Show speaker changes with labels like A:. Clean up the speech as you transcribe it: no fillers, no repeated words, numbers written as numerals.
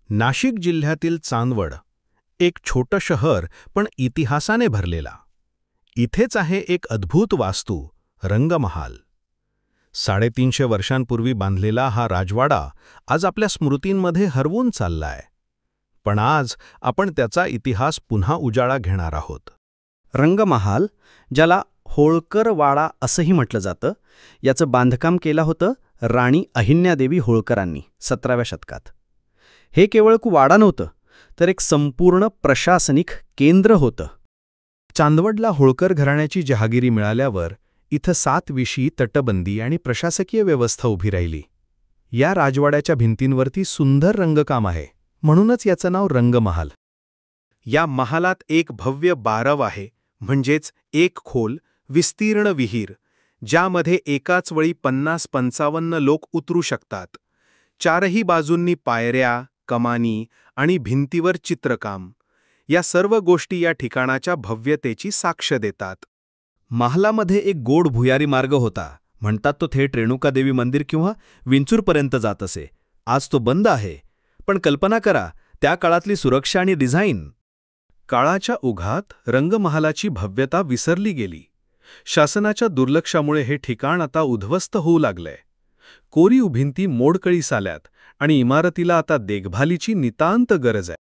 A: नाशिक जिल्ह्यातील चांदवड, एक छोटं शहर पण इतिहासाने भरलेला. इथेच आहे एक अद्भुत वास्तू, रंगमहाल. 350 वर्षांपूर्वी बांधलेला हा राजवाडा आज आपल्या स्मृतींमध्ये हरवून चाललाय. पण आज आपण त्याचा इतिहास पुन्हा उजाळा घेणार आहोत.
B: रंगमहाल, ज्याला होळकर वाडा असंही म्हटलं जातं, याचं बांधकाम केलं होतं राणी अहिल्यादेवी होळकरांनी 17व्या शतकात. हे केवळ वाडा नव्हतं, तर एक संपूर्ण प्रशासनिक केंद्र होतं.
A: चांदवडला होळकर घराण्याची जहागिरी मिळाल्यावर इथं 7 विशी तटबंदी आणि प्रशासकीय व्यवस्था उभी राहिली. या राजवाड्याच्या भिंतींवरती सुंदर रंगकाम आहे, म्हणूनच याचं नाव रंगमहाल. या महालात एक भव्य बारव आहे, म्हणजेच एक खोल, विस्तीर्ण विहीर, ज्यामध्ये एकाच वेळी 50-55 लोक उतरू शकतात. चारही बाजूंनी पायऱ्या, कमानी आणि भिंतीवर चित्रकाम, या सर्व गोष्टी या ठिकाणाच्या भव्यतेची साक्ष देतात.
B: महालामध्ये एक गोड भुयारी मार्ग होता. म्हणतात तो थेट रेणुकादेवी मंदिर किंवा विंचूरपर्यंत जात असे. आज तो बंद आहे. पण कल्पना करा त्या काळातली सुरक्षा आणि डिझाईन.
A: काळाच्या ओघात रंगमहालाची भव्यता विसरली गेली. शासनाच्या दुर्लक्षामुळे हे ठिकाण आता उद्ध्वस्त होऊ लागलंय. कोरीव भिंती मोडकळीस आल्यात आणि इमारतीला आता देखभालीची नितांत गरज आहे.